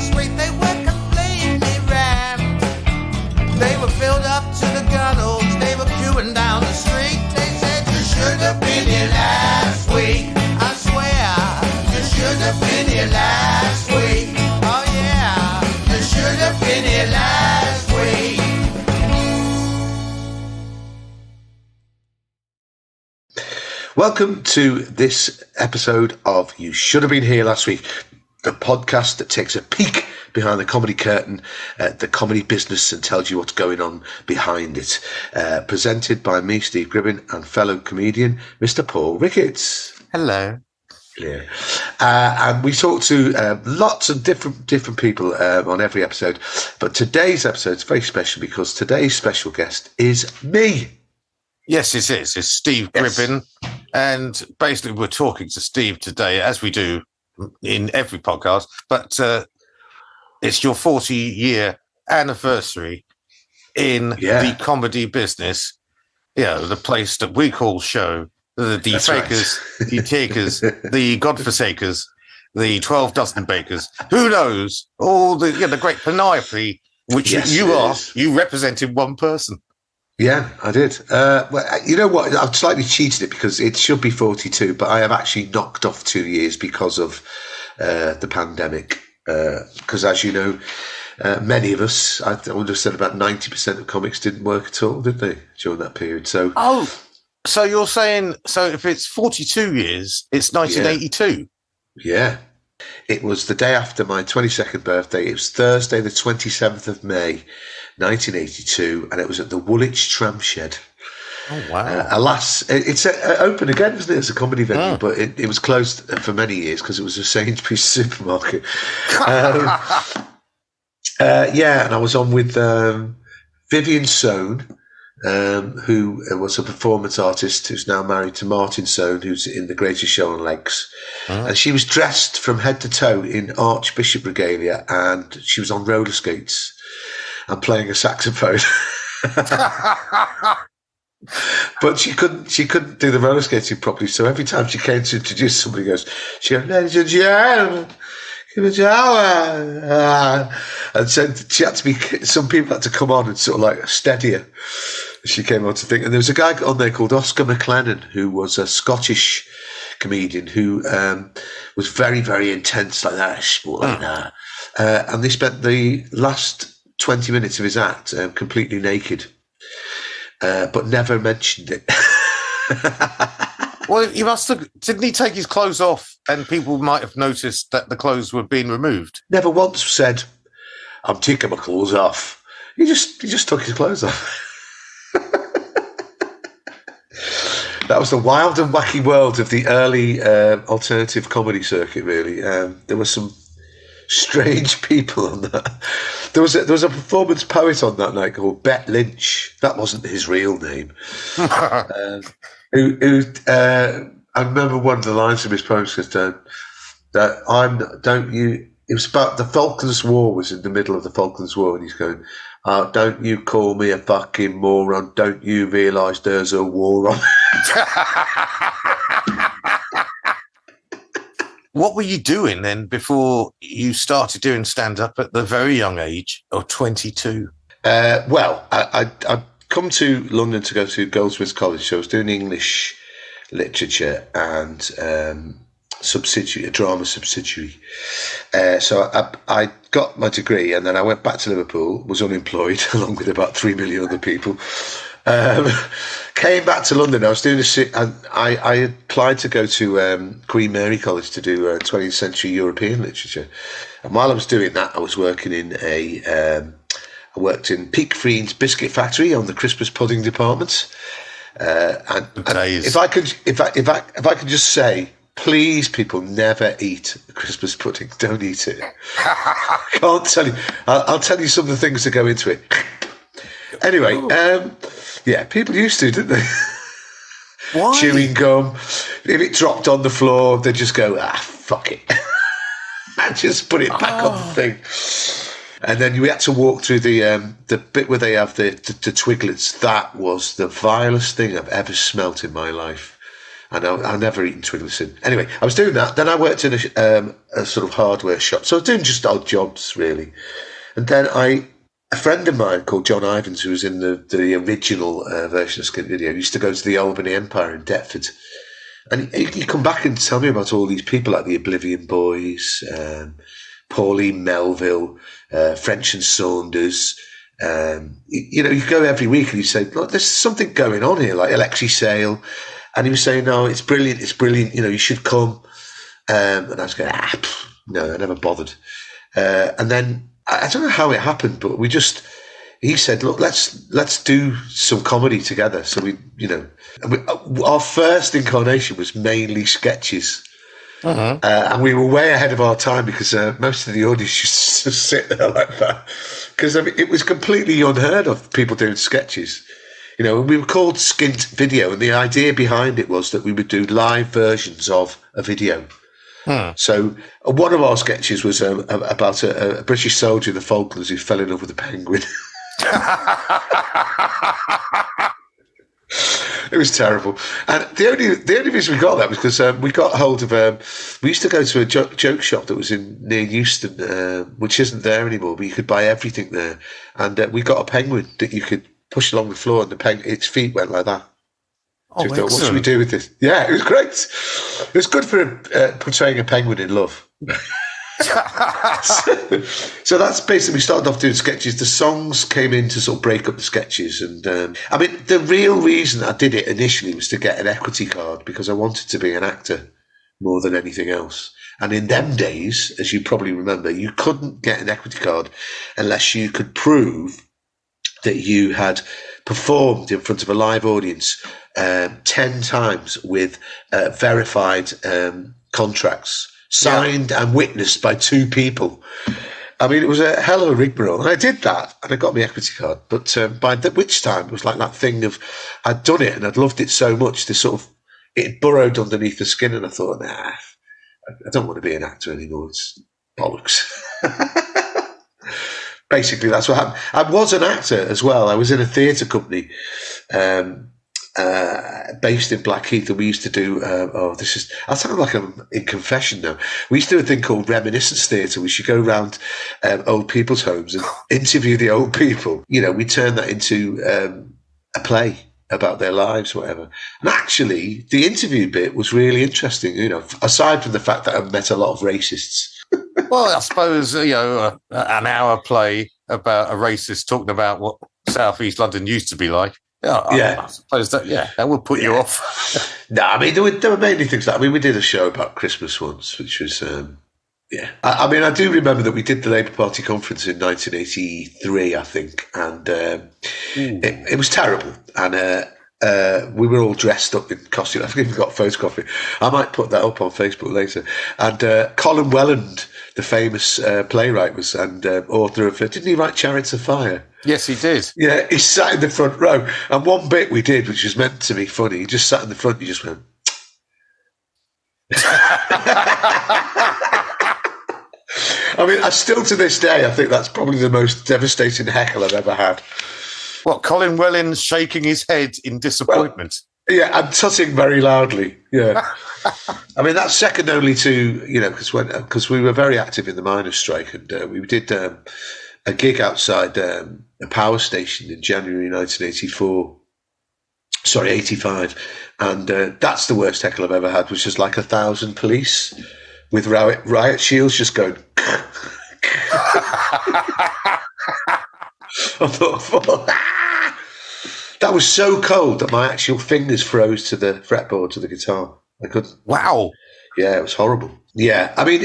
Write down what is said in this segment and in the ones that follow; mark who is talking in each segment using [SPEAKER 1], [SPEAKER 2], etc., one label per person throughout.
[SPEAKER 1] last week they were completely rammed. They were filled up to the gunnels, they were queuing down the street. They said, you should have been here last week. I swear, you should have been here last week. Oh yeah, you should have been here last week.
[SPEAKER 2] Welcome to this episode of You Should Have Been Here Last Week, the podcast that takes a peek behind the comedy curtain at the comedy business and tells you what's going on behind it. Presented by me, Steve Gribbin, and fellow comedian, Mr. Paul Ricketts.
[SPEAKER 3] Hello.
[SPEAKER 2] Yeah. And we talk to lots of different people on every episode, but today's episode is very special because today's special guest is me.
[SPEAKER 3] Yes, it is. It's Steve Gribbin. And basically, we're talking to Steve today, as we do in every podcast. But it's your 40-year anniversary in the comedy business. Yeah, the place that we call show. The defakers, the takers, the godforsakers, the 12 dozen bakers. Who knows? All the great panoply, which you represented one person.
[SPEAKER 2] Yeah, I did. Well, you know what? I've slightly cheated it because it should be 42, but I have actually knocked off 2 years because of the pandemic. Because as you know, many of us, I would have said about 90% of comics didn't work at all, did they, during that period? So,
[SPEAKER 3] so you're saying, so if it's 42 years, it's 1982?
[SPEAKER 2] Yeah. It was the day after my 22nd birthday. It was Thursday, the 27th of May, 1982, and it was at the Woolwich Tramshed.
[SPEAKER 3] Oh, wow.
[SPEAKER 2] Alas, it's open again, isn't it, as a comedy venue, but it was closed for many years because it was a Sainsbury's supermarket. And I was on with Vivian Sohn, who was a performance artist who's now married to Martin Sohn, who's in The Greatest Show on Legs. And she was dressed from head to toe in Archbishop regalia, and she was on roller skates and playing a saxophone. But she couldn't do the roller skating properly, so every time she came to introduce somebody, she goes, ladies and gentlemen, and so she had to be, some people had to come on and sort of like steady her. She came on to think, and there was a guy on there called Oscar McLennan, who was a Scottish comedian who was very, very intense like that, and they spent the last 20 minutes of his act completely naked, but never mentioned it.
[SPEAKER 3] Well, he must have. Didn't he take his clothes off, and people might have noticed that the clothes were being removed?
[SPEAKER 2] Never once said, "I'm taking my clothes off." He just took his clothes off. That was the wild and wacky world of the early alternative comedy circuit. Really, there were some strange people on that. There was a performance poet on that night called Bet Lynch. That wasn't his real name. I remember one of the lines from his poem says it was about the Falklands War, was in the middle of the Falklands War, and he's going, don't you call me a fucking moron, don't you realise there's a war on?
[SPEAKER 3] What were you doing then before you started doing stand-up at the very young age of 22?
[SPEAKER 2] Well, I'd come to London to go to Goldsmiths College, so I was doing English literature and a drama subsidiary. So I got my degree, and then I went back to Liverpool, was unemployed, along with about 3 million other people. Came back to London. I was doing I applied to go to Queen Mary College to do 20th century European literature, and while I was doing that, I was working in I worked in Peak Freen's biscuit factory on the Christmas pudding department. And if I could just say, please, people, never eat Christmas pudding. Don't eat it. I can't tell you. I'll tell you some of the things that go into it. Anyway, people used to, didn't they?
[SPEAKER 3] Why?
[SPEAKER 2] Chewing gum. If it dropped on the floor, they'd just go, fuck it. And just put it back on the thing. And then we had to walk through the bit where they have the twiglets. That was the vilest thing I've ever smelt in my life. I've never eaten Twiddlerson. Anyway, I was doing that. Then I worked in a sort of hardware shop. So I was doing just odd jobs, really. And then a friend of mine called John Ivans, who was in the original version of Skint Video, used to go to the Albany Empire in Deptford. And he'd come back and tell me about all these people like the Oblivion Boys, Pauline Melville, French and Saunders. You go every week and you say, look, there's something going on here, like Alexei Sale. And he was saying, no, it's brilliant, you should come. And I was going, no, I never bothered. And then, I don't know how it happened, but he said, look, let's do some comedy together. So our first incarnation was mainly sketches. Uh-huh. And we were way ahead of our time because most of the audience used to sit there like that. Because it was completely unheard of, people doing sketches. We were called Skint Video, and the idea behind it was that we would do live versions of a video. So one of our sketches was about a British soldier in the Falklands who fell in love with a penguin. It was terrible. And the only reason we got that was because we got hold of we used to go to a joke shop that was near Euston, which isn't there anymore, but you could buy everything there. And we got a penguin that you could push along the floor, and its feet went like that.
[SPEAKER 3] Oh,
[SPEAKER 2] so we thought, what should we do with this? Yeah, it was great. It was good for portraying a penguin in love. So that's basically, we started off doing sketches. The songs came in to sort of break up the sketches. And the real reason I did it initially was to get an equity card, because I wanted to be an actor more than anything else. And in them days, as you probably remember, you couldn't get an equity card unless you could prove that you had performed in front of a live audience 10 times with verified contracts, signed and witnessed by 2 people. I mean, it was a hell of a rigmarole. And I did that, and I got my equity card. But by which time, it was like that thing of, I'd done it, and I'd loved it so much, it burrowed underneath the skin, and I thought, nah, I don't want to be an actor anymore. It's bollocks. Basically, that's what happened. I was an actor as well. I was in a theatre company based in Blackheath, and we used to do, I sound like I'm in confession now. We used to do a thing called reminiscence theatre. We should go around old people's homes and interview the old people. We turned that into a play about their lives, whatever. And actually, the interview bit was really interesting, aside from the fact that I met a lot of racists.
[SPEAKER 3] Well, I suppose, an hour play about a racist talking about what South East London used to be like. I suppose that would put you off.
[SPEAKER 2] No, I mean, there were mainly things like, we did a show about Christmas once, which was, I do remember that we did the Labour Party conference in 1983, I think, and it was terrible. And we were all dressed up in costume. I think we've got a photograph of it. I might put that up on Facebook later. And Colin Welland, the famous playwright, and author of, didn't he write Chariots of Fire?
[SPEAKER 3] Yes, he did.
[SPEAKER 2] Yeah, he sat in the front row. And one bit we did, which was meant to be funny, he just sat in the front, he just went... I mean, still to this day, I think that's probably the most devastating heckle I've ever had.
[SPEAKER 3] What, Colin Welland shaking his head in disappointment?
[SPEAKER 2] Well, yeah, and tutting very loudly. Yeah. I mean, that's second only to, because we were very active in the miners' strike, and we did a gig outside a power station in January 1984. Sorry, 85. And that's the worst heckle I've ever had, which is like 1,000 police with riot shields just going... I thought, that was so cold that my actual fingers froze to the fretboard to the guitar. I couldn't.
[SPEAKER 3] Wow.
[SPEAKER 2] Yeah, it was horrible. Yeah, I mean,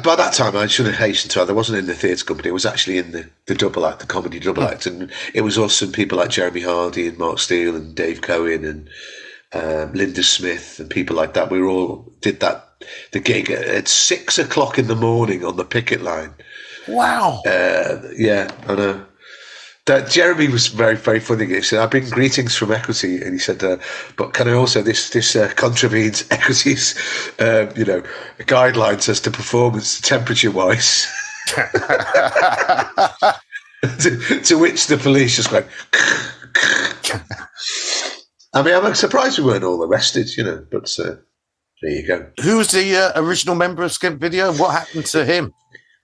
[SPEAKER 2] by that time I should have hastened to add, I wasn't in the theatre company. I was actually in the double act, the comedy double act, and it was us and people like Jeremy Hardy and Mark Steele and Dave Cohen and Linda Smith and people like that. We all did the gig at 6 o'clock in the morning on the picket line. Wow. Yeah, I know. Jeremy was very, very funny. He said, "I bring greetings from Equity," and he said, "But can I also this contravenes Equity's, guidelines as to performance, temperature-wise." to which the police just went. I mean, I'm surprised we weren't all arrested, you know, but there you go.
[SPEAKER 3] Who was the original member of Skint Video? What happened to him?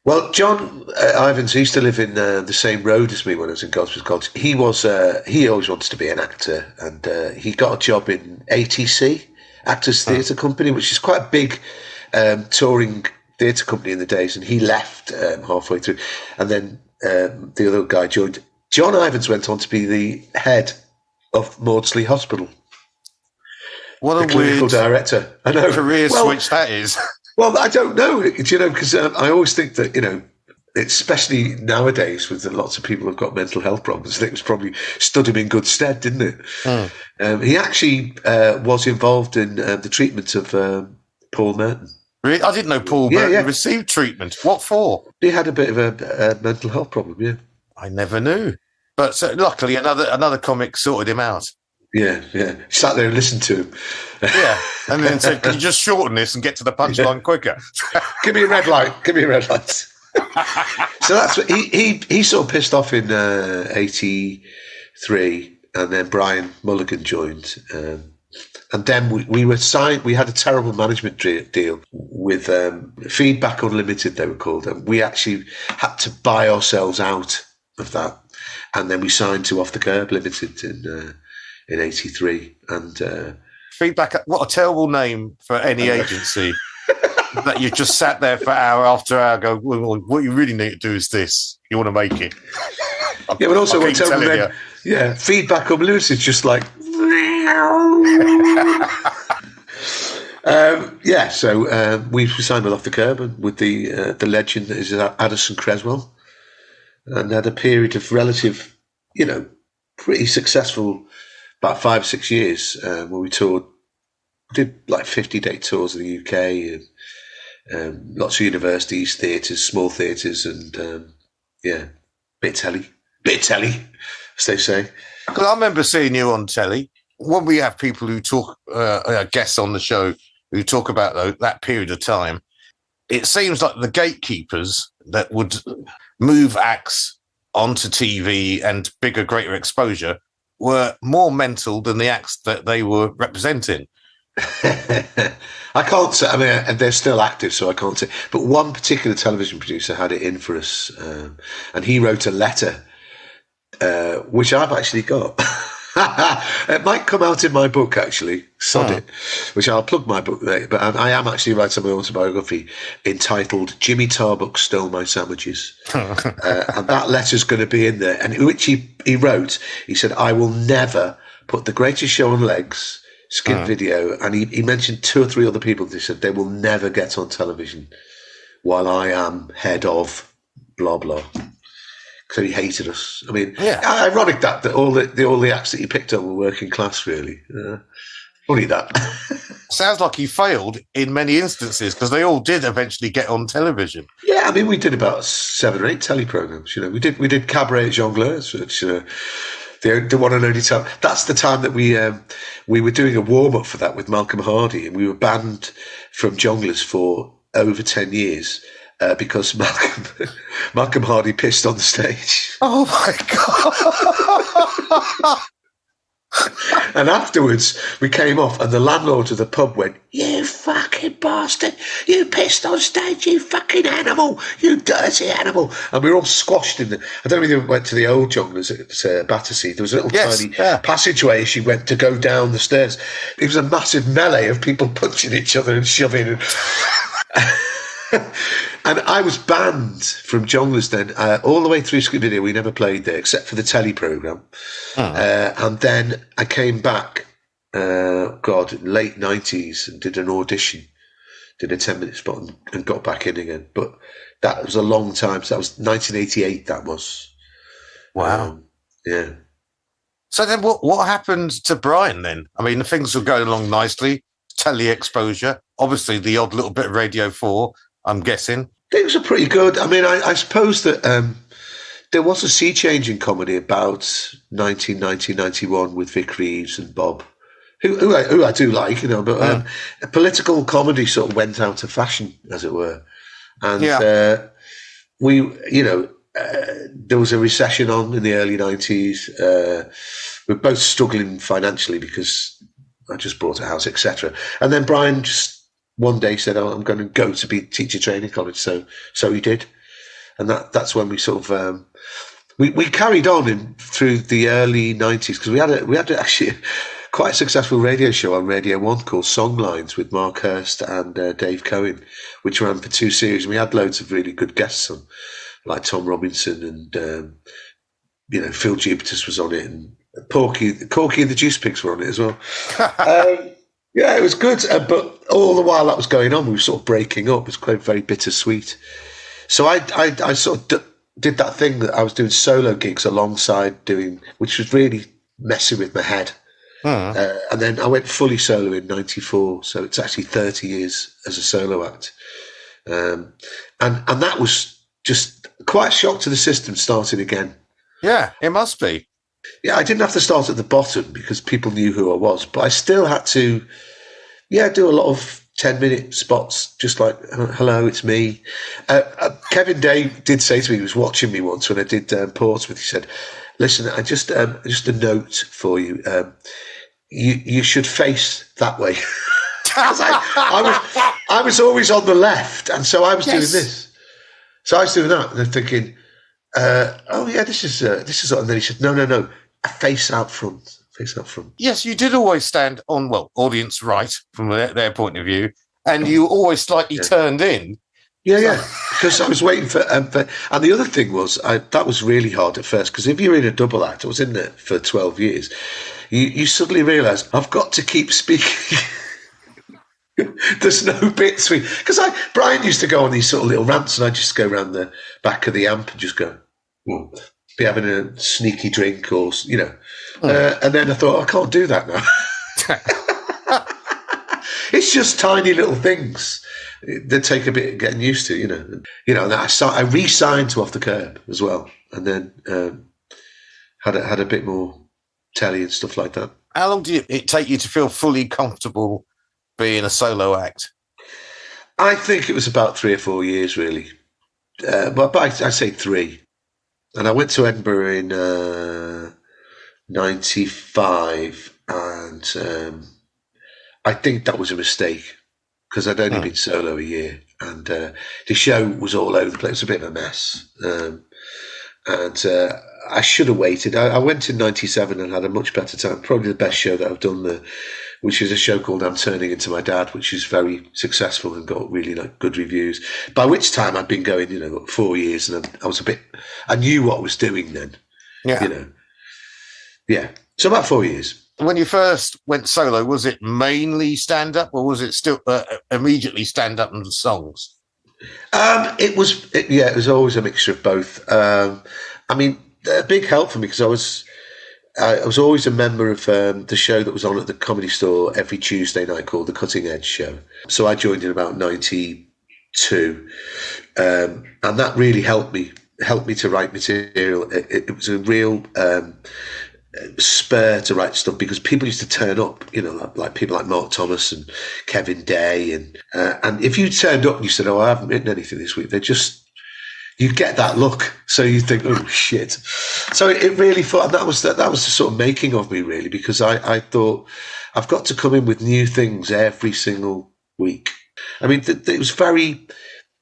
[SPEAKER 2] Well, John Ivans, he used to live in the same road as me when I was in Goldsmiths College. He always wanted to be an actor, and he got a job in ATC, Actors Theatre Company, which is quite a big touring theatre company in the days, and he left halfway through. And then the other guy joined. John Ivans went on to be the head of Maudsley Hospital.
[SPEAKER 3] What a
[SPEAKER 2] clinical
[SPEAKER 3] weird
[SPEAKER 2] director. I know.
[SPEAKER 3] Career switch that is.
[SPEAKER 2] Well, I don't know, you know, because I always think that, you know, especially nowadays with lots of people who've got mental health problems, I think it was probably stood him in good stead, didn't it? He actually was involved in the treatment of Paul Merton.
[SPEAKER 3] Really? I didn't know Paul Merton received treatment. What for?
[SPEAKER 2] He had a bit of a mental health problem, yeah.
[SPEAKER 3] I never knew. But luckily, another comic sorted him out.
[SPEAKER 2] Yeah. Sat there and listened to him.
[SPEAKER 3] Yeah, and then said, "Can you just shorten this and get to the punchline quicker?"
[SPEAKER 2] Give me a red light. So that's what he sort of pissed off in '83, and then Brian Mulligan joined, and then we were signed. We had a terrible management deal with Feedback Unlimited, they were called, and we actually had to buy ourselves out of that, and then we signed to Off the Curb Limited in '83, and.
[SPEAKER 3] Feedback, what a terrible name for any agency. That you just sat there for hour after hour, go, well, what you really need to do is this. You want to make it.
[SPEAKER 2] Yeah, but also, Feedback Unlimited is just like... So we signed with Off the Curb and with the legend that is Addison Creswell, and had a period of relative, you know, pretty successful, about 5 or 6 years, where we did like 50-day tours of the UK, and lots of universities, theatres, small theatres, and bit of telly, as they say.
[SPEAKER 3] Because I remember seeing you on telly. When we have people who talk, guests on the show who talk about that period of time, it seems like the gatekeepers that would move acts onto TV and bigger, greater exposure were more mental than the acts that they were representing.
[SPEAKER 2] I can't say, I mean, they're still active, so I can't say. But one particular television producer had it in for us, and he wrote a letter, which I've actually got. It might come out in my book, actually, Sod It, which I'll plug my book there. But I am actually writing my autobiography entitled Jimmy Tarbuck Stole My Sandwiches. And that letter's going to be in there. And which he wrote, he said, I will never put The Greatest Show on Legs, Skint Video. And he mentioned 2 or 3 other people. They said they will never get on television while I am head of blah, blah. So he hated us. I mean, ironic that all the acts that he picked up were working class, really. Funny that.
[SPEAKER 3] Sounds like he failed in many instances, because they all did eventually get on television.
[SPEAKER 2] Yeah, I mean, we did about 7 or 8 telly programs. You know, we did Cabaret Jongleurs, which the one and only time. That's the time that we were doing a warm up for that with Malcolm Hardy, and we were banned from Jongleurs for over 10 years. Because Malcolm Hardy pissed on the stage.
[SPEAKER 3] Oh my God.
[SPEAKER 2] And afterwards, we came off, and the landlord of the pub went, "You fucking bastard! You pissed on stage, you fucking animal! You dirty animal!" And we were all squashed in the... I don't know if you went to the old Jongleurs at Battersea. There was a little tiny passageway as you went to go down the stairs. It was a massive melee of people punching each other and shoving. And I was banned from Jongleurs then, all the way through Skint Video. We never played there except for the telly programme. And then I came back, late 90s, and did an audition, did a 10-minute spot and got back in again. But that was a long time. So that was 1988, that was.
[SPEAKER 3] Wow.
[SPEAKER 2] Yeah.
[SPEAKER 3] So then what happened to Brian then? I mean, things were going along nicely, telly exposure, obviously the odd little bit of Radio 4, I'm guessing.
[SPEAKER 2] Things were pretty good. I mean, I suppose that there was a sea change in comedy about 1990, 91 with Vic Reeves and Bob, who I do like, you know, but political comedy sort of went out of fashion, as it were. And we, you know, there was a recession on in the early 90s. We're both struggling financially because I just bought a house, etc. And then Brian just one day said, "Oh, I'm going to go to be teacher training college." So he did, and that's when we sort of we carried on through the early 90s because we had actually quite a successful radio show on Radio 1 called Songlines with Mark Hurst and Dave Cohen, which ran for 2 series. And we had loads of really good guests on, like Tom Robinson and Phil Jupitus was on it, and Corky and the Juice Pigs were on it as well. Yeah, it was good. But all the while that was going on, we were sort of breaking up. It was quite very bittersweet. So I sort of did that thing that I was doing solo gigs alongside doing, which was really messing with my head. And then I went fully solo in 94. So it's actually 30 years as a solo act. And that was just quite a shock to the system starting again.
[SPEAKER 3] Yeah, it must be.
[SPEAKER 2] Yeah, I didn't have to start at the bottom because people knew who I was, but I still had to, do a lot of 10-minute spots, just like, "Hello, it's me." Kevin Day did say to me, he was watching me once when I did Portsmouth, he said, "Listen, just a note for you. You should face that way." I was always on the left, and so I was doing this. So I was doing that, and I'm thinking, this is, and then he said, no, face out front.
[SPEAKER 3] Yes, you did always stand on, audience right from their point of view, and you always slightly turned in.
[SPEAKER 2] Yeah, because I was waiting for, and the other thing was, that was really hard at first, because if you're in a double act, I was in there for 12 years, you suddenly realise, I've got to keep speaking. There's no bits because Brian used to go on these sort of little rants, and I just go around the back of the amp and just go, be having a sneaky drink or, and then I thought, I can't do that now. It's just tiny little things that take a bit of getting used to, and I re-signed to Off the Curb as well, and then had a bit more telly and stuff like that.
[SPEAKER 3] How long did it take you to feel fully comfortable being a solo act?
[SPEAKER 2] I think it was about 3 or 4 years, really. But I say 3. And I went to Edinburgh in 95, and I think that was a mistake because I'd only been solo a year, and the show was all over the place. It was a bit of a mess. And I should have waited. I went in 97 and had a much better time. Probably the best show that I've done there, which is a show called I'm Turning Into My Dad, which is very successful and got really good reviews. By which time I'd been going, 4 years, and I knew what I was doing then. Yeah. Yeah. So about 4 years.
[SPEAKER 3] When you first went solo, was it mainly stand-up, or was it still immediately stand-up and songs?
[SPEAKER 2] It was always a mixture of both. A big help for me because I was always a member of the show that was on at the Comedy Store every Tuesday night called The Cutting Edge Show. So I joined in about 92, and that really helped me to write material. It was a real spur to write stuff because people used to turn up, like people like Mark Thomas and Kevin Day, and if you turned up and you said, "Oh, I haven't written anything this week," you get that look, so you think, "Oh shit!" So it really thought that was the sort of making of me, really, because I thought I've got to come in with new things every single week. I mean, it was very,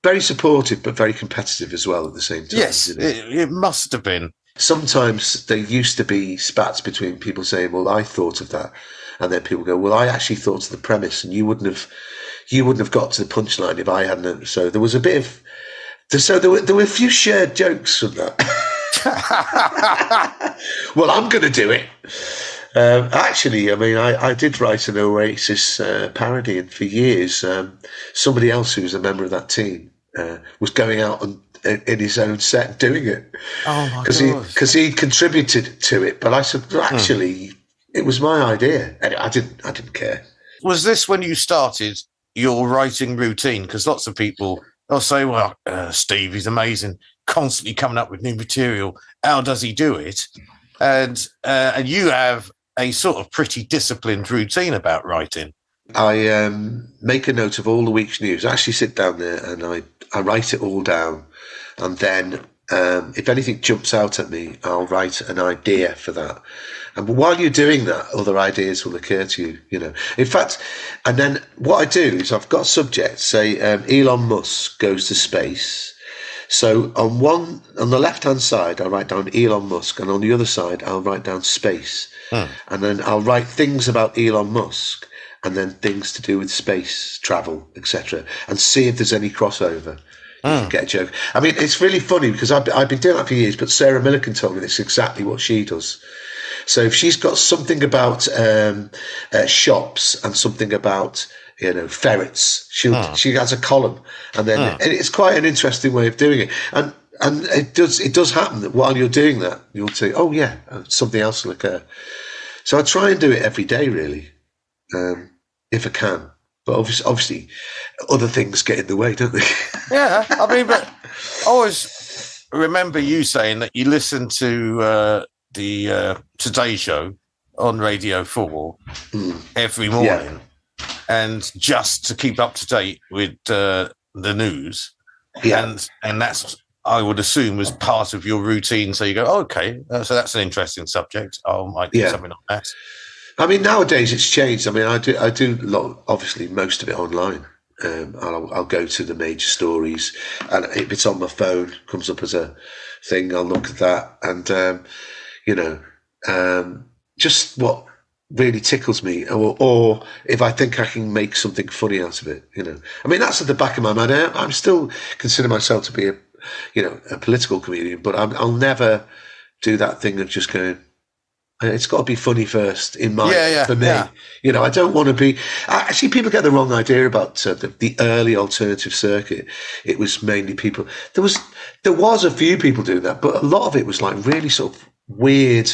[SPEAKER 2] very supportive, but very competitive as well at the same time.
[SPEAKER 3] Yes, it must have been.
[SPEAKER 2] Sometimes there used to be spats between people saying, "Well, I thought of that," and then people go, "Well, I actually thought of the premise, and you wouldn't have got to the punchline if I hadn't." So there was a bit of. So there were a few shared jokes from that. Well, I'm going to do it. Actually, I did write an Oasis parody, and for years, somebody else who was a member of that team was going out in his own set doing it.
[SPEAKER 3] Oh my God!
[SPEAKER 2] Because he contributed to it, but I said, well, actually, it was my idea, and I didn't care.
[SPEAKER 3] Was this when you started your writing routine? Because lots of people. They'll say, "Well, Steve, he's amazing, constantly coming up with new material. How does he do it?" And you have a sort of pretty disciplined routine about writing.
[SPEAKER 2] I make a note of all the week's news. I actually sit down there and I write it all down, and then if anything jumps out at me, I'll write an idea for that. And while you're doing that, other ideas will occur to you, you know. In fact, and then what I do is I've got a subject, say Elon Musk goes to space. So on the left-hand side, I write down Elon Musk, and on the other side, I'll write down space. And then I'll write things about Elon Musk, and then things to do with space travel, etc., and see if there's any crossover. You can get a joke. I mean, it's really funny because I've been doing that for years, but Sarah Millican told me that's exactly what she does. So if she's got something about shops and something about, you know, ferrets, she has a column, and then and it's quite an interesting way of doing it. And it does happen that while you're doing that, you'll say, oh yeah, something else will occur. So I try and do it every day, really, if I can. But obviously, other things get in the way, don't they?
[SPEAKER 3] Yeah, I mean, but I always remember you saying that you listen to the Today Show on Radio 4 every morning, and just to keep up to date with the news. Yeah. And that's, I would assume, was part of your routine. So you go, okay, so that's an interesting subject. I might do something like that.
[SPEAKER 2] I mean, nowadays it's changed. I mean, I do a lot, obviously most of it online. I'll go to the major stories, and if it's on my phone, comes up as a thing, I'll look at that. And, you know, just what really tickles me, or if I think I can make something funny out of it, you know. I mean, that's at the back of my mind. I'm still consider myself to be a political comedian, but I'll never do that thing of just going, it's got to be funny first for me. Yeah. You know, I don't want to be. Actually, people get the wrong idea about the early alternative circuit. It was mainly people. There was a few people doing that, but a lot of it was like really sort of weird,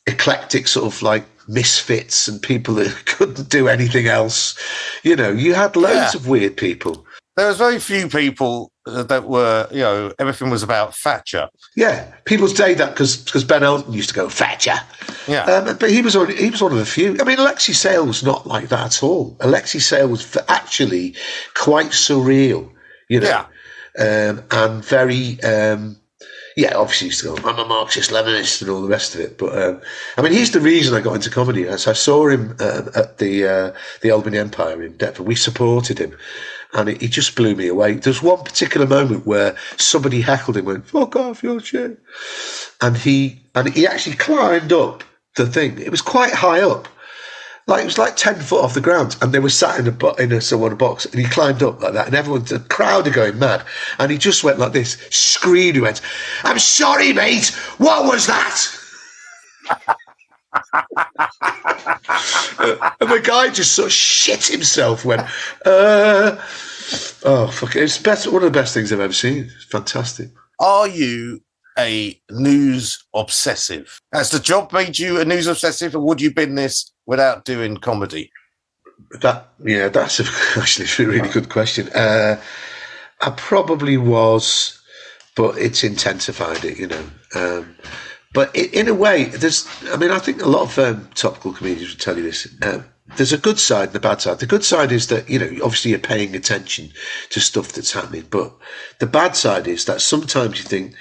[SPEAKER 2] eclectic sort of like misfits and people that couldn't do anything else. You know, you had loads of weird people.
[SPEAKER 3] There was very few people that were, you know, everything was about Thatcher.
[SPEAKER 2] Yeah, people say that because Ben Elton used to go Thatcher. Yeah, but he was one of the few. I mean, Alexei Sale was not like that at all. Alexei Sale was actually quite surreal, you know, and very. Obviously he used to go, I'm a Marxist-Leninist and all the rest of it. But, I mean, he's the reason I got into comedy. As I saw him at the Albany Empire in Deptford. We supported him, and he just blew me away. There's one particular moment where somebody heckled him, went, fuck off, your shit. And he actually climbed up the thing. It was quite high up. Like, it was like 10 foot off the ground, and they were sat in a box, and he climbed up like that, and the crowd are going mad, and he just went like this, screamed, he went, I'm sorry, mate, what was that? And the guy just sort of shit himself, went, oh, fuck it. It's one of the best things I've ever seen. It's fantastic.
[SPEAKER 3] Are you a news obsessive? Has the job made you a news obsessive, or would you been this without doing comedy?
[SPEAKER 2] That's actually a really good question. I probably was, but it's intensified it, you know. But in a way, I think a lot of topical comedians will tell you this. There's a good side and a bad side. The good side is that, you know, obviously you're paying attention to stuff that's happening. But the bad side is that sometimes you think,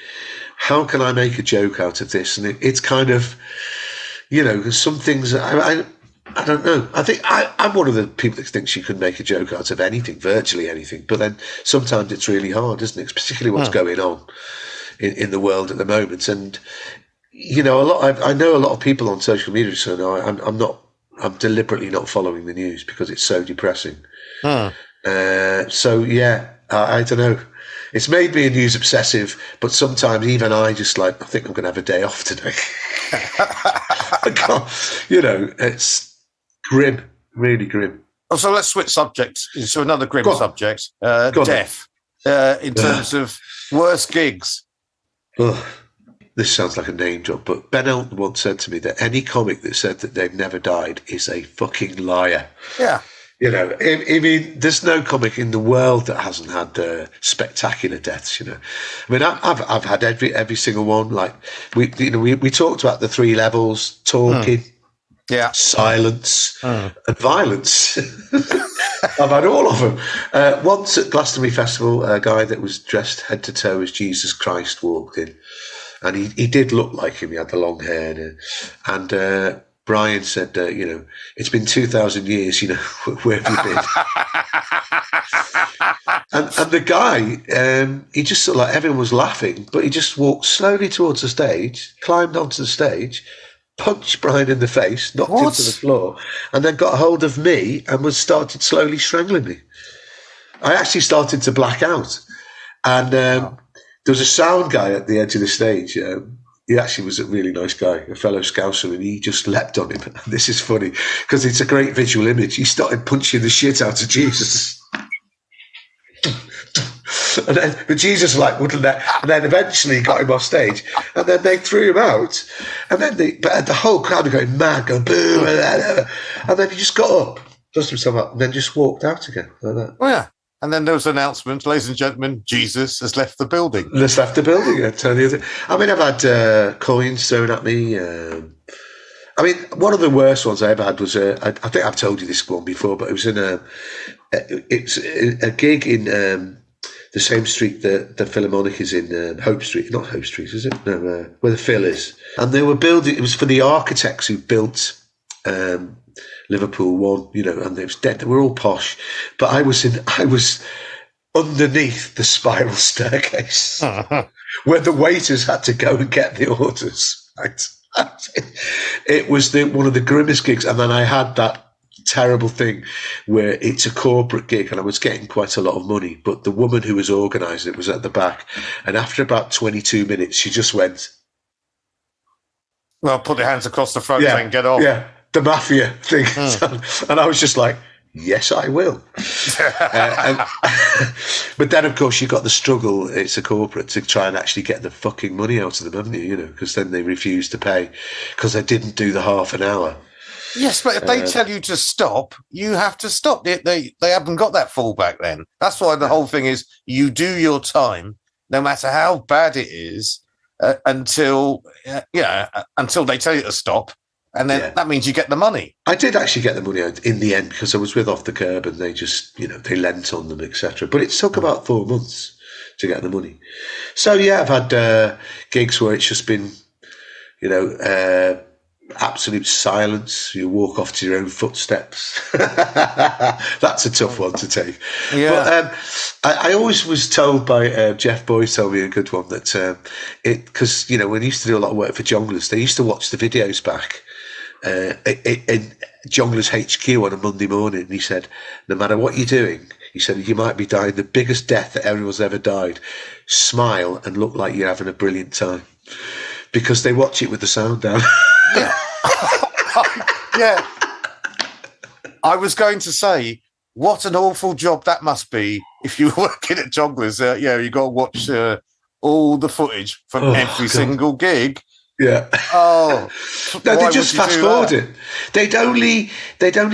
[SPEAKER 2] how can I make a joke out of this? And it's kind of, you know, some things, I don't know. I think I'm one of the people that thinks you can make a joke out of anything, virtually anything. But then sometimes it's really hard, isn't it? Particularly what's going on in the world at the moment. And, you know, I know a lot of people on social media, so no, I'm deliberately not following the news because it's so depressing. I don't know. It's made me a news obsessive, but sometimes even I just I think I'm going to have a day off today. I can't, you know, it's grim, really grim.
[SPEAKER 3] Oh, so let's switch subjects. So another grim subject, death, in terms of worst gigs.
[SPEAKER 2] Oh, this sounds like a name drop, but Ben Elton once said to me that any comic that said that they've never died is a fucking liar. Yeah. You know, I mean, there's no comic in the world that hasn't had spectacular deaths. You know, I mean, I've had every single one. Like we talked about the 3 levels: talking, silence, and violence. I've had all of them. Once at Glastonbury Festival, a guy that was dressed head to toe as Jesus Christ walked in, and he did look like him. He had the long hair, and Brian said, it's been 2,000 years. Where have you been? and the guy, he just sort of like everyone was laughing, but he just walked slowly towards the stage, climbed onto the stage, punched Brian in the face, knocked him to the floor, and then got a hold of me and started slowly strangling me. I actually started to black out, and there was a sound guy at the edge of the stage. He actually was a really nice guy, a fellow Scouser, and he just leapt on him. And this is funny because it's a great visual image. He started punching the shit out of Jesus. But Jesus wouldn't let, and then eventually got him off stage, and then they threw him out, and then the whole crowd were going mad, going boo, and then he just got up, dusted himself up, and then just walked out again like that.
[SPEAKER 3] Oh yeah, and then there was an announcement, ladies and gentlemen, Jesus has left the building.
[SPEAKER 2] Just left the building. I mean, I've had coins thrown at me. I mean, one of the worst ones I ever had was I think I've told you this one before, but it was in a gig in. The same street that the Philharmonic is in, Hope Street. Not Hope Street, is it? No, where the Phil is. And they were building, it was for the architects who built Liverpool 1, and it was dead. They were all posh. But I was underneath the spiral staircase where the waiters had to go and get the orders. Right? It was one of the grimmest gigs. And then I had that terrible thing where it's a corporate gig and I was getting quite a lot of money, but the woman who was organising it was at the back, and after about 22 minutes she just went,
[SPEAKER 3] well, put your hands across the front and get off.
[SPEAKER 2] Yeah, the mafia thing. And I was just like, yes, I will. But then, of course, you got the struggle. It's a corporate to try and actually get the fucking money out of them, haven't you? Because then they refused to pay because they didn't do the half an hour.
[SPEAKER 3] Yes, but if they tell you to stop, you have to stop. They haven't got that fallback then. That's why the whole thing is you do your time, no matter how bad it is, until they tell you to stop. And then that means you get the money. I did actually get the money out in the end because I was with Off the Curb and they just, they lent on them, etc. But it took about 4 months to get the money. So, yeah, I've had gigs where it's just been, absolute silence. You walk off to your own footsteps. That's a tough one to take. Yeah. But I always was told by Jeff Boyd told me a good one that because when he used to do a lot of work for Jongleurs, they used to watch the videos back in Jongleurs HQ on a Monday morning. And he said, no matter what you're doing, he said, you might be dying the biggest death that anyone's ever died. Smile and look like you're having a brilliant time. Because they watch it with the sound down. Yeah. Yeah. I was going to say, what an awful job that must be if you're working at Jongleurs. You got to watch all the footage from every single gig. Yeah. Oh.
[SPEAKER 2] No, they just fast forward it. They'd only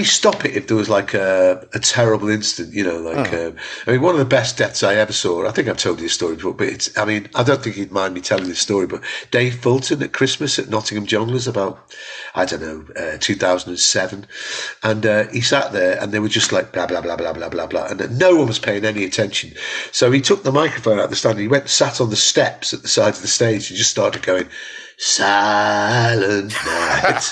[SPEAKER 2] stop it if there was like a terrible incident, I mean, one of the best deaths I ever saw, I think I've told you this story before, but I don't think he'd mind me telling this story, but Dave Fulton at Christmas at Nottingham Jongleurs about, 2007. And he sat there and they were just like, blah, blah, blah, blah, blah, blah, blah. And no one was paying any attention. So he took the microphone out of the stand and he went and sat on the steps at the side of the stage and just started going, Silent Night.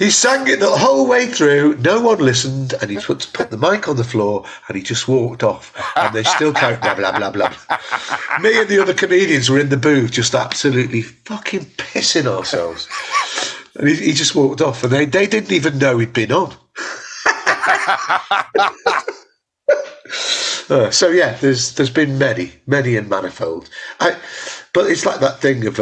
[SPEAKER 2] He sang it the whole way through. No one listened, and he put the mic on the floor, and he just walked off. And they still carried blah blah blah blah. Me and the other comedians were in the booth, just absolutely fucking pissing ourselves. And he just walked off, and they didn't even know he'd been on. So yeah, there's been many and manifold. But it's like that thing of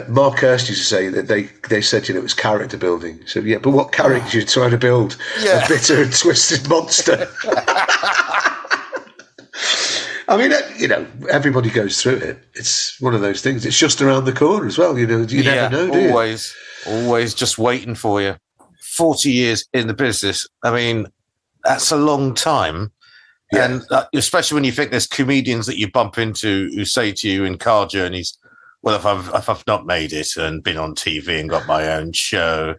[SPEAKER 2] Mark Hurst used to say that they said it was character building. So yeah, but what character are you trying to build? Yeah. A bitter and twisted monster. I mean, everybody goes through it. It's one of those things. It's just around the corner as well. You never know, do you?
[SPEAKER 3] Always just waiting for you. 40 years in the business. I mean, that's a long time. Yeah. And especially when you think there's comedians that you bump into who say to you in car journeys, well, if I've not made it and been on TV and got my own show,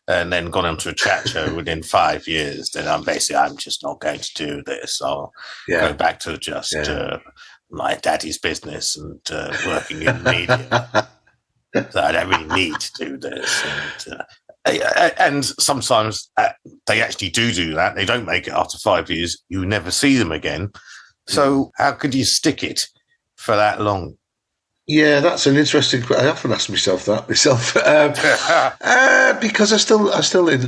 [SPEAKER 3] and then gone onto a chat show within 5 years, then I'm just not going to do this. I'll go back to just my daddy's business and working in media. So I don't really need to do this. And sometimes they actually do that. They don't make it after 5 years. You never see them again. So how could you stick it for that long?
[SPEAKER 2] Yeah, that's an interesting question. I often ask myself that because I still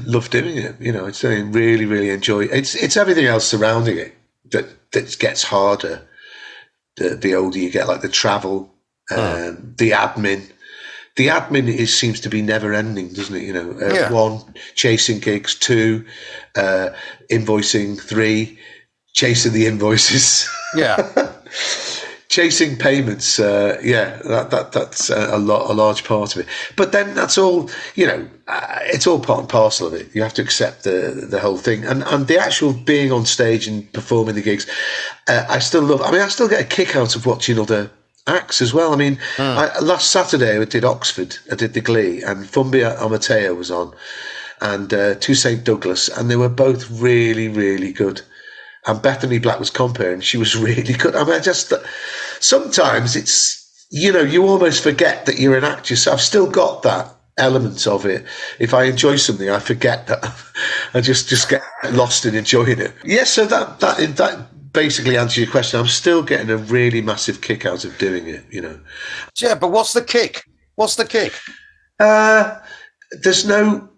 [SPEAKER 2] love doing it. You know, I still really, really enjoy it. It's everything else surrounding it that gets harder the older you get, like the travel, the admin. The admin seems to be never ending, doesn't it? You know, 1, chasing gigs, 2, invoicing, 3, chasing the invoices.
[SPEAKER 3] Yeah.
[SPEAKER 2] Chasing payments, that's a large part of it. But then that's all, you know, it's all part and parcel of it. You have to accept the whole thing. And the actual being on stage and performing the gigs, I still love. I mean, I still get a kick out of watching other acts as well. I mean, last Saturday I did Oxford, I did the Glee, and Fumbia Amateo was on, and to St Douglas, and they were both really, really good. And Bethany Black was comparing; she was really good. I mean, sometimes it's, you know, you almost forget that you're an actress. I've still got that element of it. If I enjoy something, I forget that. I just get lost in enjoying it. Yes, so that basically answers your question. I'm still getting a really massive kick out of doing it, you know.
[SPEAKER 3] Yeah, but what's the kick?
[SPEAKER 2] There's no,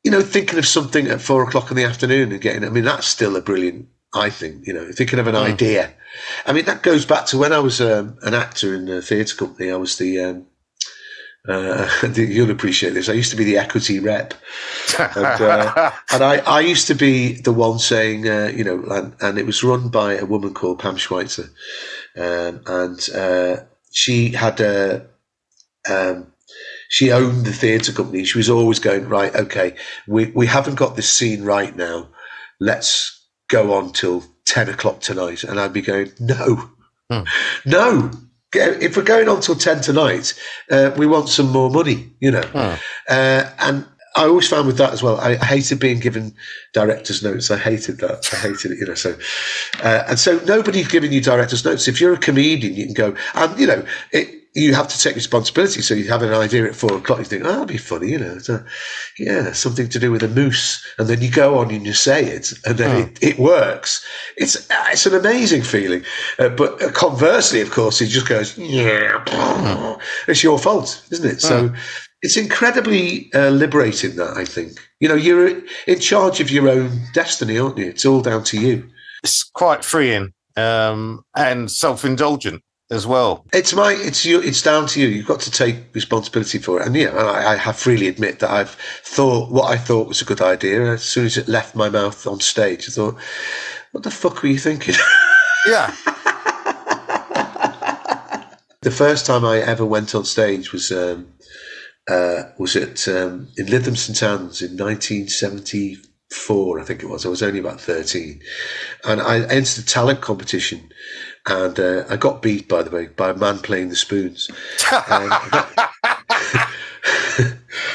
[SPEAKER 2] you know, thinking of something at 4 o'clock in the afternoon and getting, I mean, that's still a brilliant, I think, you know, thinking of an idea. I mean, that goes back to when I was an actor in a theatre company. I was you'll appreciate this. I used to be the equity rep. And I used to be the one saying, you know, and it was run by a woman called Pam Schweitzer. And she had she owned the theatre company. She was always going, right, okay, we haven't got this scene right now. Let's go on till 10 o'clock tonight. And I'd be going, no. If we're going on till 10 tonight, we want some more money, you know. And I always found with that as well, I hated being given director's notes. I hated that. I hated it, you know. So, and so nobody's giving you director's notes. If you're a comedian, you can go, and, you know, you have to take responsibility. So you have an idea at 4 o'clock, you think, oh, that'd be funny, you know. Something to do with a moose. And then you go on and you say it, and then it works. It's an amazing feeling. But conversely, of course, it just goes, it's your fault, isn't it? So it's incredibly liberating, that, I think. You know, you're in charge of your own destiny, aren't you? It's all down to you.
[SPEAKER 3] It's quite freeing and self-indulgent as well.
[SPEAKER 2] It's down to you. You've got to take responsibility for it. And I have freely admit that I've thought what I thought was a good idea. As soon as it left my mouth on stage, I thought, what the fuck were you thinking?
[SPEAKER 3] Yeah.
[SPEAKER 2] The first time I ever went on stage was at in Lytham St Anne's in 1974, I think it was. I was only about 13, and I entered a talent competition, and I got beat, by the way, by a man playing the spoons.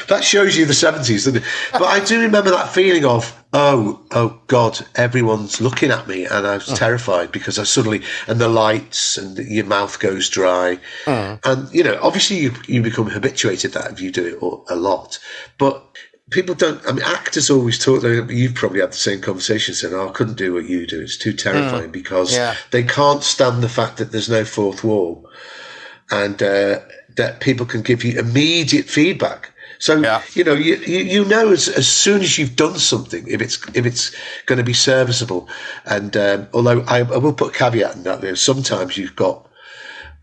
[SPEAKER 2] That shows you the 70s, doesn't it? But I do remember that feeling of, oh God, everyone's looking at me, and I was terrified because I suddenly, and the lights, and your mouth goes dry. And, you know, obviously you become habituated to that if you do it a lot. But people don't, I mean, actors always talk, you've probably had the same conversation, saying, I couldn't do what you do. It's too terrifying because they can't stand the fact that there's no fourth wall, and that people can give you immediate feedback. So, you know, you know as soon as you've done something, if it's going to be serviceable. And although I will put a caveat in that, there sometimes you've got,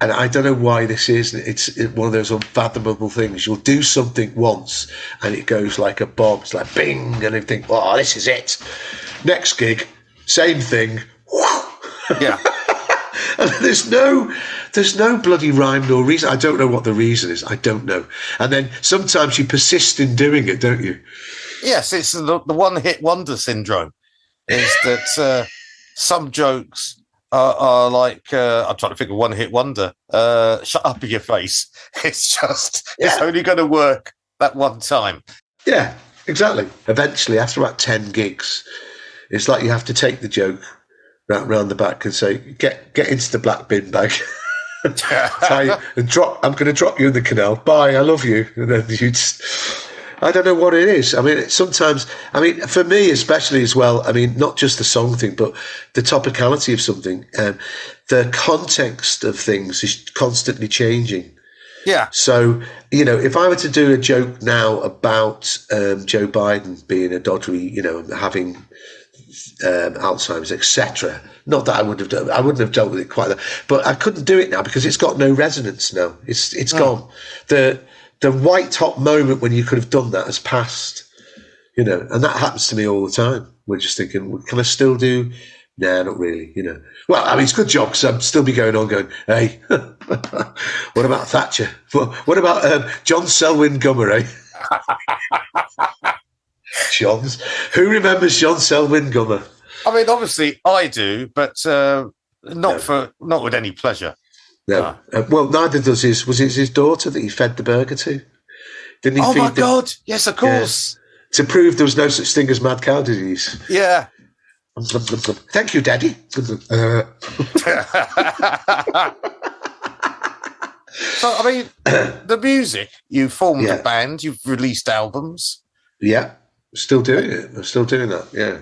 [SPEAKER 2] and I don't know why this is, it's one of those unfathomable things. You'll do something once and it goes like a bomb. It's like bing, and you think, oh, this is it. Next gig, same thing.
[SPEAKER 3] Yeah.
[SPEAKER 2] And there's no bloody rhyme nor reason. I don't know what the reason is. I don't know. And then sometimes you persist in doing it, don't you?
[SPEAKER 3] Yes, it's the one-hit wonder syndrome. Is that some jokes are like, I'm trying to think of one-hit wonder. Shut up in your face. It's just, it's only going to work that one time.
[SPEAKER 2] Yeah, exactly. Eventually, after about 10 gigs, it's like you have to take the joke round the back and say, get into the black bin bag. And drop. I'm going to drop you in the canal. Bye. I love you. And then you just. I don't know what it is. I mean, sometimes. I mean, for me especially as well. I mean, not just the song thing, but the topicality of something. The context of things is constantly changing.
[SPEAKER 3] Yeah.
[SPEAKER 2] So, you know, if I were to do a joke now about Joe Biden being a doddery, you know, having Alzheimer's, etc. Not that I wouldn't have dealt with it quite that, but I couldn't do it now because it's got no resonance now. It's gone. The white hot moment when you could have done that has passed, you know, and that happens to me all the time. We're just thinking, well, can I still do? Nah, not really, you know. Well, I mean, it's a good job because I'd still be going on going, hey, what about Thatcher? What about John Selwyn Gummer, eh? Who remembers John Selwyn Gummer?
[SPEAKER 3] I mean, obviously I do, but not with any pleasure.
[SPEAKER 2] No. Well, neither does his daughter that he fed the burger to. Didn't he?
[SPEAKER 3] Oh
[SPEAKER 2] feed
[SPEAKER 3] my God! Yes, of course.
[SPEAKER 2] To prove there was no such thing as mad cow disease.
[SPEAKER 3] Yeah.
[SPEAKER 2] Thank you, Daddy.
[SPEAKER 3] So, I mean, the music, you formed a band, you've released albums.
[SPEAKER 2] Yeah, still doing it. I'm still doing that, yeah.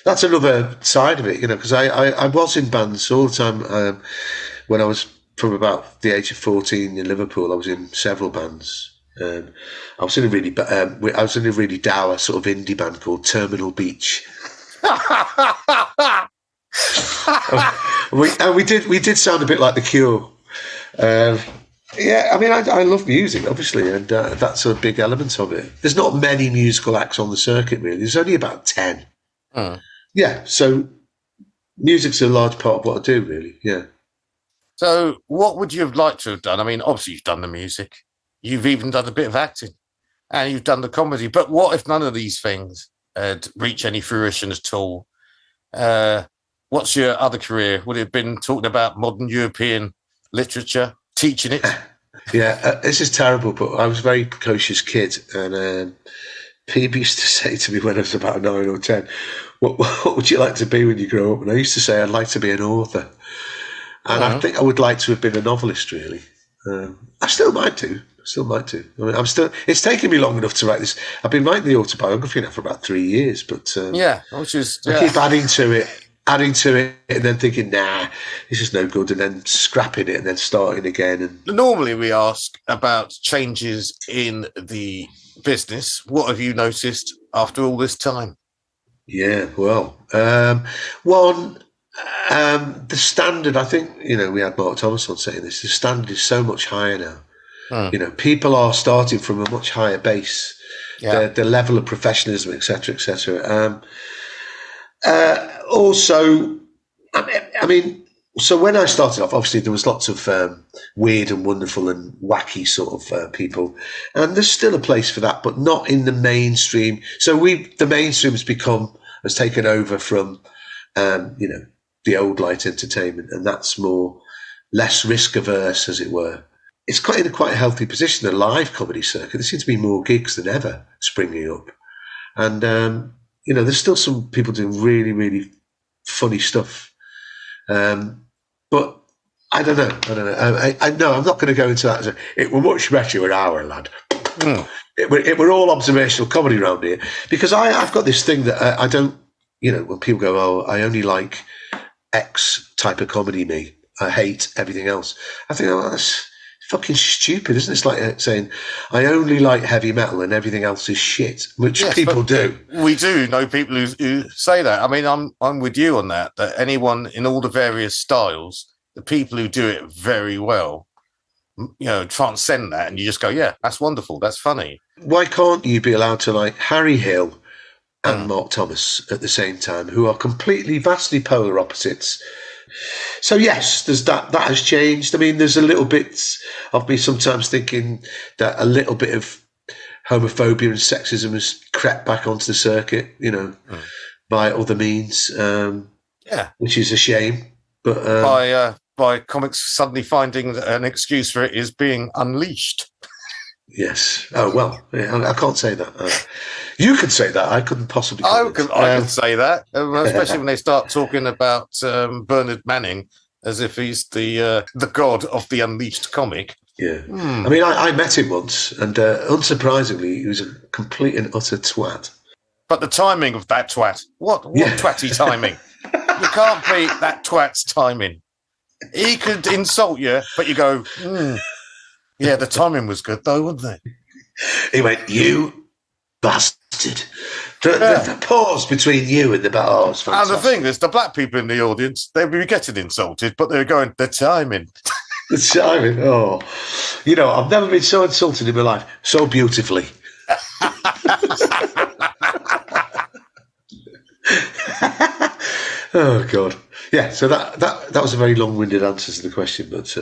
[SPEAKER 2] That's another side of it, you know, because I was in bands all the time. When I was from about the age of 14 in Liverpool, I was in several bands. I was in a really dour sort of indie band called Terminal Beach. we did sound a bit like The Cure. Yeah, I mean, I love music, obviously, and that's a big element of it. There's not many musical acts on the circuit, really. There's only about 10. Yeah, so music's a large part of what I do, really, yeah.
[SPEAKER 3] So what would you have liked to have done? I mean, obviously you've done the music. You've even done a bit of acting. And you've done the comedy. But what if none of these things had reached any fruition at all? What's your other career? Would it have been talking about modern European literature, teaching it?
[SPEAKER 2] Yeah, this is terrible, but I was a very precocious kid. And people used to say to me when I was about 9 or 10, what would you like to be when you grow up? And I used to say I'd like to be an author. And I think I would like to have been a novelist, really. I still might do. I mean, it's taken me long enough to write this. I've been writing the autobiography now for about 3 years, but I keep adding to it, and then thinking, nah, this is no good, and then scrapping it, and then starting again. And
[SPEAKER 3] normally we ask about changes in the business. What have you noticed after all this time?
[SPEAKER 2] Yeah, well, the standard, I think, you know, we had Mark Thomas on saying this, the standard is so much higher now. You know, people are starting from a much higher base. The level of professionalism, etc., etc. Also, I mean, so when I started off, obviously there was lots of weird and wonderful and wacky sort of people, and there's still a place for that, but not in the mainstream. So the mainstream has taken over from, you know, the old light entertainment, and that's less risk averse, as it were. It's quite in quite a healthy position, the live comedy circuit. There seems to be more gigs than ever springing up. And, you know, there's still some people doing really, really funny stuff. But I don't know. I know I'm not going to go into that. It were much better an hour, lad. It were all observational comedy around here. Because I've got this thing that I don't, you know, when people go, oh, I only like X type of comedy, me. I hate everything else. I think, oh, that's fucking stupid, isn't it? It's like saying, I only like heavy metal and everything else is shit, which people do.
[SPEAKER 3] We do know people who say that. I mean, I'm with you on that anyone in all the various styles, the people who do it very well, you know, transcend that, and you just go, yeah, that's wonderful, that's funny. Why
[SPEAKER 2] can't you be allowed to like Harry Hill and Mark Thomas at the same time, who are completely, vastly polar opposites? So yes, there's that has changed. I mean, there's a little bit of me sometimes thinking that a little bit of homophobia and sexism has crept back onto the circuit, you know, by other means, which is a shame. But
[SPEAKER 3] by comics suddenly finding that an excuse for it is being unleashed.
[SPEAKER 2] Yes. Oh, well, I can't say that. You could say that. I couldn't possibly.
[SPEAKER 3] I could say that, especially when they start talking about Bernard Manning as if he's the god of the Unleashed comic.
[SPEAKER 2] Yeah. I mean, I met him once, and unsurprisingly, he was a complete and utter twat.
[SPEAKER 3] But the timing of that twat, what twatty timing? You can't beat that twat's timing. He could insult you, but you go, yeah, the timing was good though, wasn't it?
[SPEAKER 2] He went, "You bastard." The pause between you and the battle was fantastic.
[SPEAKER 3] And the thing is, the black people in the audience, they'd be getting insulted, but they were going, the timing.
[SPEAKER 2] The timing, oh. You know, I've never been so insulted in my life, so beautifully. Oh, God. Yeah, so that was a very long-winded answer to the question, but...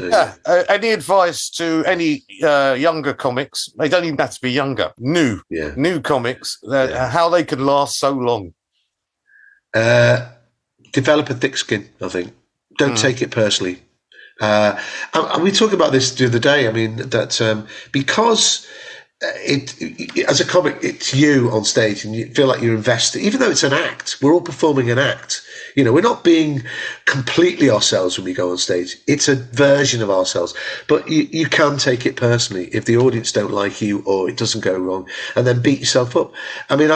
[SPEAKER 3] any advice to any younger comics? They don't even have to be younger. New comics, how they can last so long?
[SPEAKER 2] Develop a thick skin, I think. Don't take it personally. And we talked about this the other day. I mean, that because... as a comic, it's you on stage and you feel like you're invested, even though it's an act. We're all performing an act. You know, we're not being completely ourselves when we go on stage. It's a version of ourselves, but you can take it personally if the audience don't like you or it doesn't go wrong, and then beat yourself up. I mean,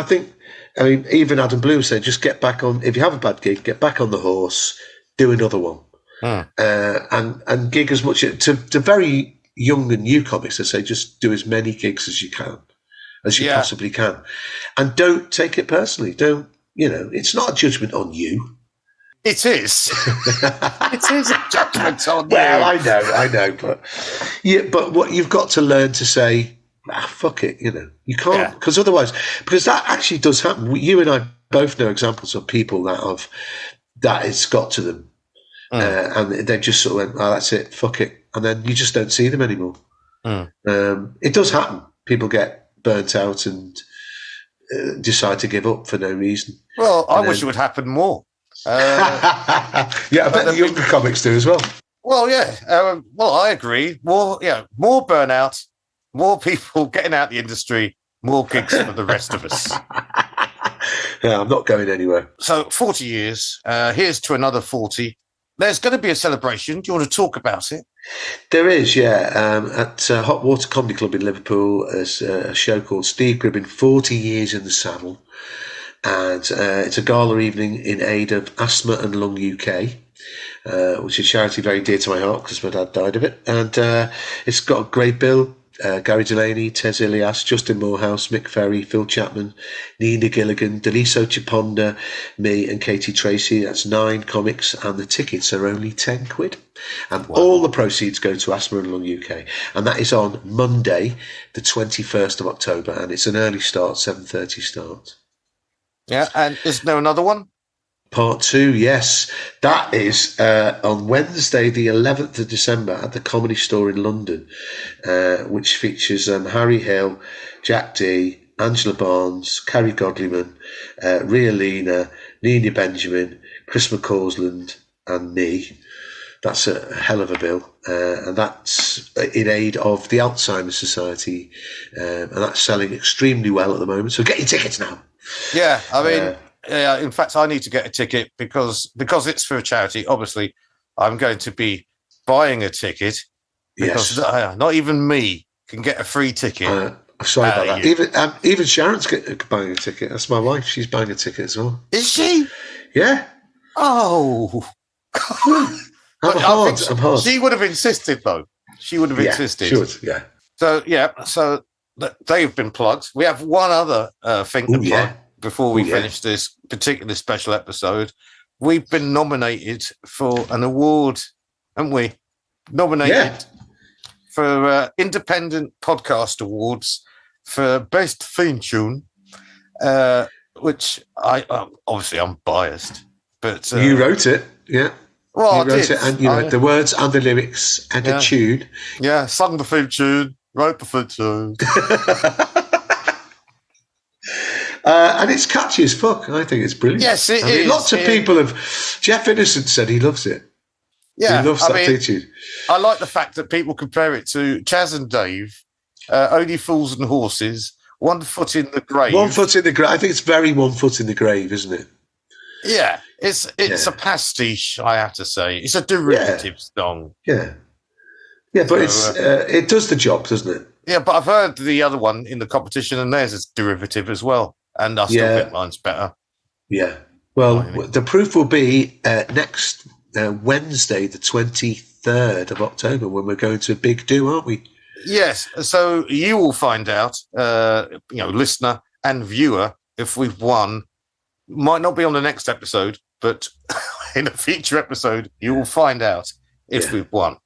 [SPEAKER 2] even Adam Bloom said, just get back on. If you have a bad gig, get back on the horse, do another one, and gig as much to very young and new comics. I say, just do as many gigs as you can, as you possibly can, and don't take it personally. Don't, it's not a judgment on you.
[SPEAKER 3] It is. It is a judgment on you.
[SPEAKER 2] Well, I know, but what you've got to learn to say, fuck it. You can't, because that actually does happen. You and I both know examples of people that it's got to them, and they've just sort of went, oh, that's it, fuck it. And then you just don't see them anymore. It does happen. People get burnt out and decide to give up for no reason.
[SPEAKER 3] Well, I wish it would happen more.
[SPEAKER 2] I bet the younger comics do as well.
[SPEAKER 3] Well, yeah. I agree. More burnout, more people getting out the industry, more gigs for the rest of us.
[SPEAKER 2] Yeah, I'm not going anywhere.
[SPEAKER 3] So 40 years. Here's to another 40. There's going to be a celebration. Do you want to talk about it?
[SPEAKER 2] There is, yeah. At Hot Water Comedy Club in Liverpool, there's a show called Steve Gribbin, 40 Years in the Saddle. And it's a gala evening in aid of Asthma and Lung UK, which is a charity very dear to my heart because my dad died of it. And it's got a great bill. Gary Delaney, Tez Ilias, Justin Morehouse, Mick Ferry, Phil Chapman, Nina Gilligan, Daliso Chiponda, me and Katie Tracy. That's 9 comics, and the tickets are only £10. And all the proceeds go to Asthma and Lung UK. And that is on Monday, the 21st of October, and it's an early start, 7:30 start.
[SPEAKER 3] Yeah, and is there another one?
[SPEAKER 2] Part 2, yes. That is on Wednesday, the 11th of December at the Comedy Store in London, which features Harry Hill, Jack D, Angela Barnes, Carrie Godliman, Ria Lena, Nina Benjamin, Chris McCausland, and me. That's a hell of a bill. And that's in aid of the Alzheimer's Society. And that's selling extremely well at the moment. So get your tickets now.
[SPEAKER 3] Yeah, I mean... in fact, I need to get a ticket because it's for a charity. Obviously, I'm going to be buying a ticket because not even me can get a free ticket.
[SPEAKER 2] I'm sorry about that. Even Sharon's buying a ticket. That's my wife. She's buying a ticket as well.
[SPEAKER 3] Is she?
[SPEAKER 2] Yeah.
[SPEAKER 3] Oh.
[SPEAKER 2] I'm hard.
[SPEAKER 3] She would have insisted, though. She would have insisted.
[SPEAKER 2] She would, yeah.
[SPEAKER 3] So they've been plugged. We have one other thing to plug. Before we finish this particular special episode, we've been nominated for an award, haven't we? Nominated for Independent Podcast Awards for Best Theme Tune, which obviously I'm biased, but
[SPEAKER 2] you wrote it, yeah.
[SPEAKER 3] Well,
[SPEAKER 2] you wrote it, and you wrote the words and the lyrics and the tune.
[SPEAKER 3] Yeah, sung the theme tune, wrote the theme tune.
[SPEAKER 2] And it's catchy as fuck. I think it's brilliant.
[SPEAKER 3] Yes, it is.
[SPEAKER 2] Lots of people have... Jeff Innocent said he loves it.
[SPEAKER 3] Yeah,
[SPEAKER 2] he loves that tune.
[SPEAKER 3] I like the fact that people compare it to Chaz and Dave Only Fools and Horses, One Foot in the Grave.
[SPEAKER 2] One Foot in the Grave. I think it's very One Foot in the Grave, isn't it?
[SPEAKER 3] Yeah, it's a pastiche, I have to say. It's a derivative song.
[SPEAKER 2] Yeah. Yeah, but it does the job, doesn't it?
[SPEAKER 3] Yeah, but I've heard the other one in the competition, and theirs is derivative as well. And I still think mine's better.
[SPEAKER 2] Yeah. Well, the proof will be next Wednesday, the 23rd of October, when we're going to a big do, aren't we?
[SPEAKER 3] Yes. So you will find out, listener and viewer, if we've won. Might not be on the next episode, but in a future episode, you will find out if we've won.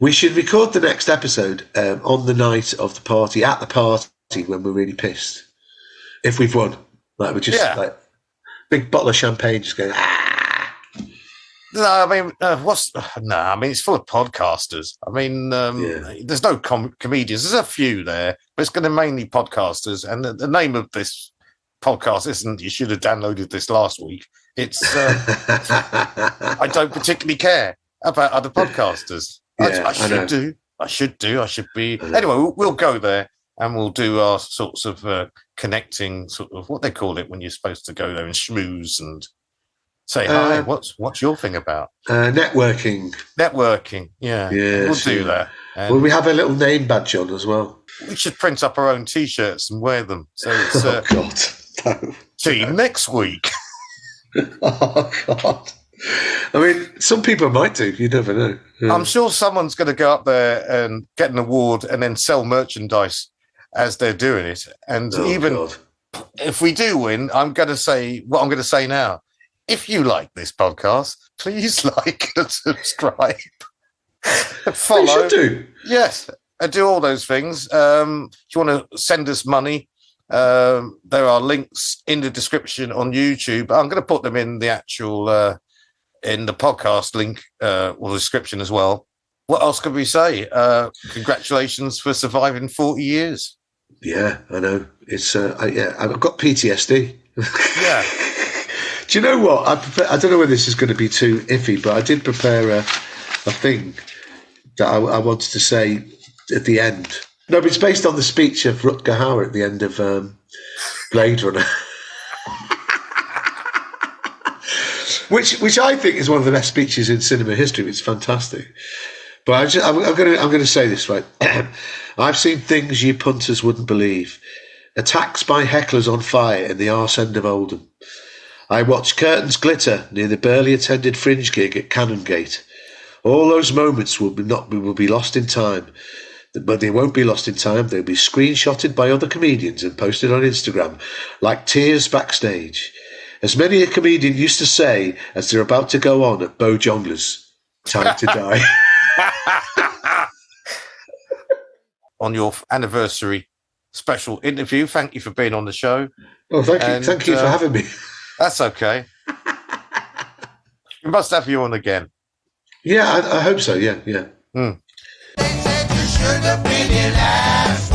[SPEAKER 2] We should record the next episode on the night of the party, at the party, when we're really pissed. If we've won. Like, we're just like, big bottle of champagne just going, ah!
[SPEAKER 3] No, I mean, it's full of podcasters. I mean, there's no comedians. There's a few there, but it's going to be mainly podcasters. And the name of this podcast isn't, you should have downloaded this last week. It's, I don't particularly care about other podcasters. I should be. Anyway, we'll go there and we'll do our sorts of connecting, sort of what they call it when you're supposed to go there and schmooze and say hi. What's your thing about?
[SPEAKER 2] Networking.
[SPEAKER 3] Yeah. We'll do that. And
[SPEAKER 2] will we have a little name badge on as well?
[SPEAKER 3] We should print up our own T-shirts and wear them. So it's
[SPEAKER 2] God. No.
[SPEAKER 3] See you next week.
[SPEAKER 2] Oh God. I mean, some people might do. You never know. Yeah.
[SPEAKER 3] I'm sure someone's going to go up there and get an award and then sell merchandise as they're doing it. And if we do win, I'm going to say what I'm going to say now. If you like this podcast, please like and subscribe. Follow.
[SPEAKER 2] You should do.
[SPEAKER 3] Yes, I do all those things. If you want to send us money, there are links in the description on YouTube. I'm going to put them in the actual... in the podcast link or description as well. What else could we say? Congratulations for surviving 40 years. Yeah,
[SPEAKER 2] I know. It's I've got PTSD.
[SPEAKER 3] Yeah.
[SPEAKER 2] Do you know what? I don't know whether this is going to be too iffy, but I did prepare a thing that I wanted to say at the end. No, but it's based on the speech of Rutger Hauer at the end of Blade Runner. Which I think is one of the best speeches in cinema history. It's fantastic. But I'm going to say this, right? I've seen things you punters wouldn't believe. Attacks by hecklers on fire in the arse end of Oldham. I watched curtains glitter near the barely attended fringe gig at Canongate. All those moments will be lost in time. But they won't be lost in time. They'll be screenshotted by other comedians and posted on Instagram like tears backstage. As many a comedian used to say as they're about to go on at Bojangles, time to die.
[SPEAKER 3] On your anniversary special interview, thank you for being on the show.
[SPEAKER 2] Oh, thank you for having me.
[SPEAKER 3] That's okay. We must have you on again.
[SPEAKER 2] Yeah, I hope so. Yeah.
[SPEAKER 1] They said you should have been here last